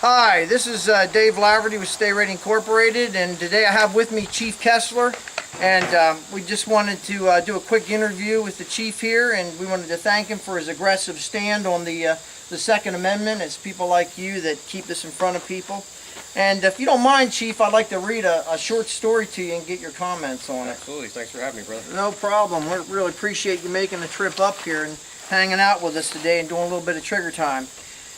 Hi, this is Dave Laverty with StayReady Incorporated, and today I have with me Chief Kessler, and we just wanted to do a quick interview with the Chief here, and we wanted to thank him for his aggressive stand on the Second Amendment. It's people like you that keep this in front of people. And if you don't mind, Chief, I'd like to read a short story to you and get your comments on it. Absolutely. Thanks for having me, brother. No problem. We really appreciate you making the trip up here and hanging out with us today and doing a little bit of trigger time.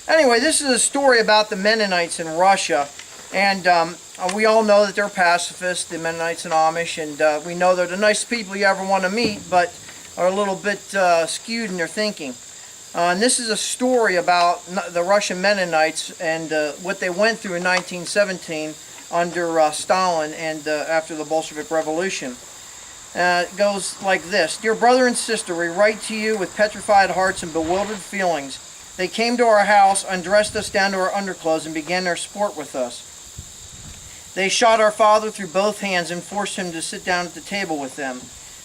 Anyway, this is a story about the Mennonites in Russia, and we all know that they're pacifists, the Mennonites and Amish, and we know they're the nicest people you ever want to meet, but are a little bit skewed in their thinking. And this is a story about the Russian Mennonites and what they went through in 1917 under Stalin and after the Bolshevik Revolution. It goes like this. Dear brother and sister, we write to you with petrified hearts and bewildered feelings. They came to our house, undressed us down to our underclothes, and began their sport with us. They shot our father through both hands and forced him to sit down at the table with them.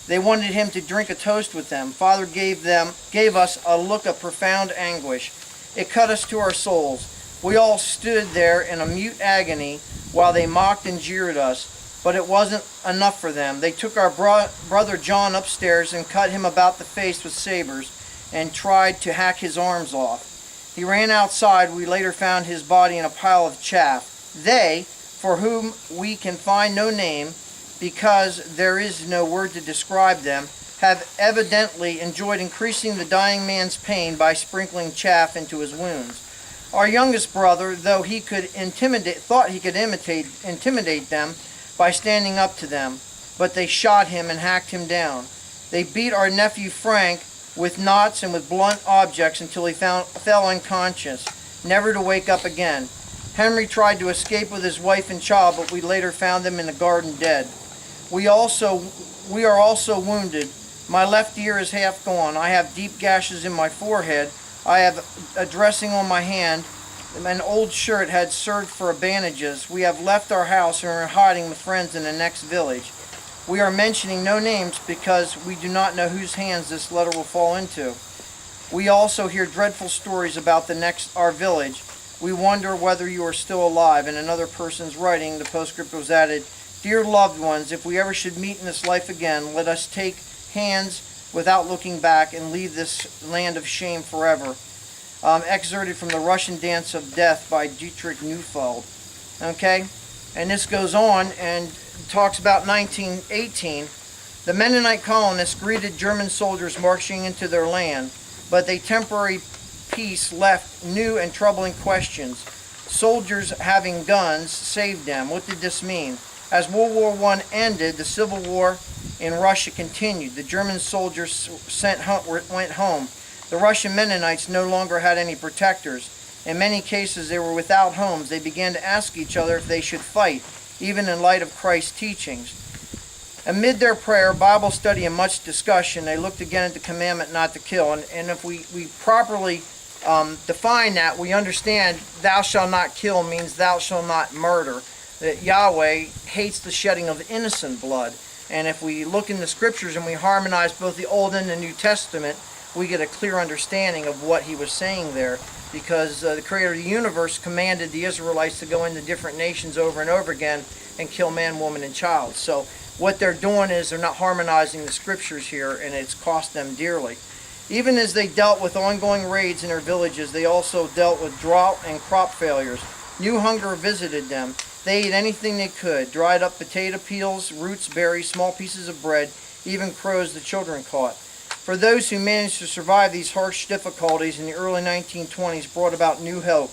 They wanted him to drink a toast with them. Father gave us a look of profound anguish. It cut us to our souls. We all stood there in a mute agony while they mocked and jeered us, but it wasn't enough for them. They took our brother John upstairs and cut him about the face with sabers and tried to hack his arms off. He ran outside. We later found his body in a pile of chaff. They, for whom we can find no name because there is no word to describe them, have evidently enjoyed increasing the dying man's pain by sprinkling chaff into his wounds. Our youngest brother, though he could thought he could intimidate them by standing up to them, but they shot him and hacked him down. They beat our nephew Frank with knots and with blunt objects until he fell unconscious, never to wake up again. Henry tried to escape with his wife and child, but we later found them in the garden dead. We are also wounded. My left ear is half gone. I have deep gashes in my forehead. I have a dressing on my hand. An old shirt had served for bandages. We have left our house and are hiding with friends in the next village. We are mentioning no names because we do not know whose hands this letter will fall into. We also hear dreadful stories about our village. We wonder whether you are still alive. In another person's writing, the postscript was added, Dear loved ones, if we ever should meet in this life again, let us take hands without looking back and leave this land of shame forever. Excerpted from the Russian Dance of Death by Dietrich Neufeld. Okay? And this goes on and talks about 1918. The Mennonite colonists greeted German soldiers marching into their land, but a temporary peace left new and troubling questions. Soldiers having guns saved them. What did this mean? As World War I ended, the Civil War in Russia continued. The German soldiers went home. The Russian Mennonites no longer had any protectors. In many cases, they were without homes. They began to ask each other if they should fight, even in light of Christ's teachings. Amid their prayer, Bible study, and much discussion, they looked again at the commandment not to kill. And if we properly define that, we understand thou shalt not kill means thou shalt not murder. That Yahweh hates the shedding of innocent blood. And if we look in the scriptures and we harmonize both the Old and the New Testament, we get a clear understanding of what he was saying there. Because the creator of the universe commanded the Israelites to go into different nations over and over again and kill man, woman, and child. So what they're doing is they're not harmonizing the scriptures here, and it's cost them dearly. Even as they dealt with ongoing raids in their villages, they also dealt with drought and crop failures. New hunger visited them. They ate anything they could, dried up potato peels, roots, berries, small pieces of bread, even crows the children caught. For those who managed to survive these harsh difficulties in the early 1920s brought about new hope.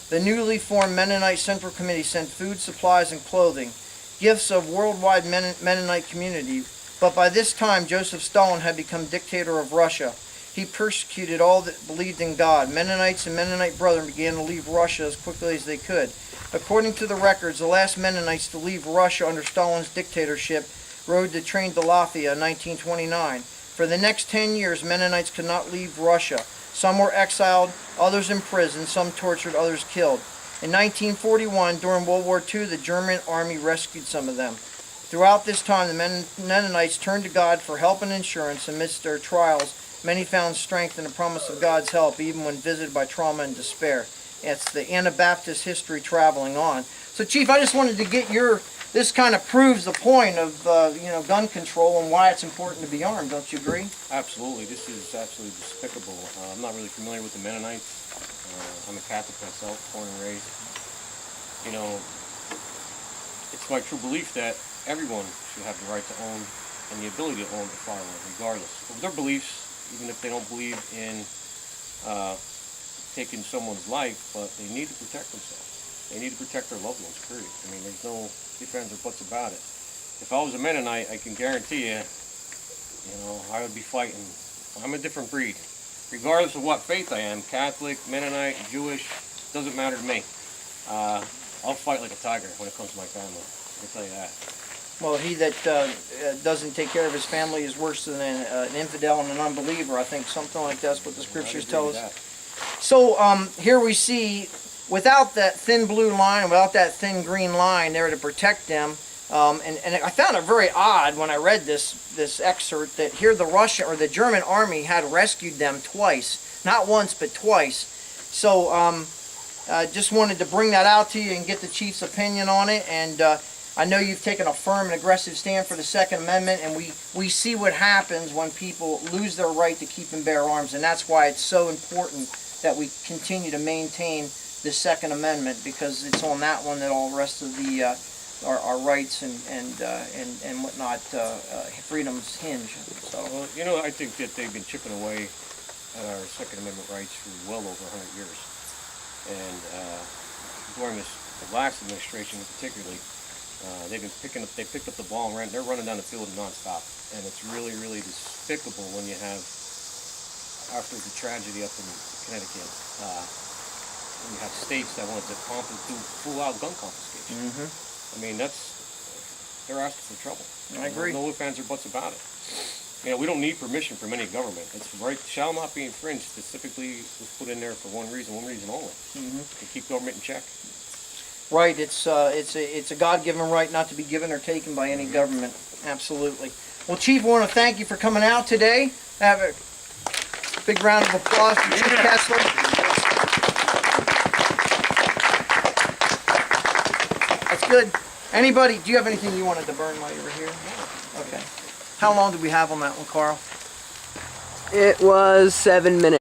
The newly formed Mennonite Central Committee sent food, supplies, and clothing, gifts of worldwide Mennonite community. But by this time, Joseph Stalin had become dictator of Russia. He persecuted all that believed in God. Mennonites and Mennonite brethren began to leave Russia as quickly as they could. According to the records, the last Mennonites to leave Russia under Stalin's dictatorship rode the train to Lafayette in 1929. For the next 10 years, Mennonites could not leave Russia. Some were exiled, others imprisoned, some tortured, others killed. In 1941, during World War II, the German army rescued some of them. Throughout this time, the Mennonites turned to God for help and insurance. Amidst their trials, many found strength in the promise of God's help, even when visited by trauma and despair. It's the Anabaptist history traveling on. So, Chief, I just wanted to get this kind of proves the point of gun control and why it's important to be armed. Don't you agree? Absolutely. This is absolutely despicable. I'm not really familiar with the Mennonites. I'm a Catholic myself, born and raised. You know, it's my true belief that everyone should have the right to own and the ability to own a firearm, regardless of their beliefs, even if they don't believe in taking someone's life, but they need to protect themselves. They need to protect their loved ones, period. I mean, there's no ifs, ands, or buts about it. If I was a Mennonite, I can guarantee you, I would be fighting. I'm a different breed. Regardless of what faith I am, Catholic, Mennonite, Jewish, doesn't matter to me. I'll fight like a tiger when it comes to my family. I can tell you that. Well, he that doesn't take care of his family is worse than an infidel and an unbeliever. I think something like that's what the scriptures tell us. So here we see, without that thin blue line, without that thin green line there to protect them, and I found it very odd when I read this excerpt that here the German army had rescued them twice, not once but twice. So just wanted to bring that out to you and get the Chief's opinion on it. And I know you've taken a firm and aggressive stand for the Second Amendment, and we see what happens when people lose their right to keep and bear arms, and that's why it's so important that we continue to maintain the Second Amendment, because it's on that one that all the rest of the our rights and whatnot freedoms hinge. So, well, I think that they've been chipping away at our Second Amendment rights for well over 100 years, and during the last administration particularly, they picked up the ball and they're running down the field nonstop, and it's really, really despicable when you have, after the tragedy up in Connecticut, when you have states that want to do full-out gun confiscation. Mm-hmm. I mean, they're asking for trouble. I agree. No ifs, ands, or buts about it. We don't need permission from any government. It's right shall not be infringed. Specifically was put in there for one reason only, mm-hmm. to keep government in check. Right. It's a God-given right not to be given or taken by any government. Absolutely. Well, Chief, I want to thank you for coming out today. Have a big round of applause for Chief Kessler. That's good. Anybody, do you have anything you wanted to burn while you were here? Okay. How long did we have on that one, Carl? It was 7 minutes.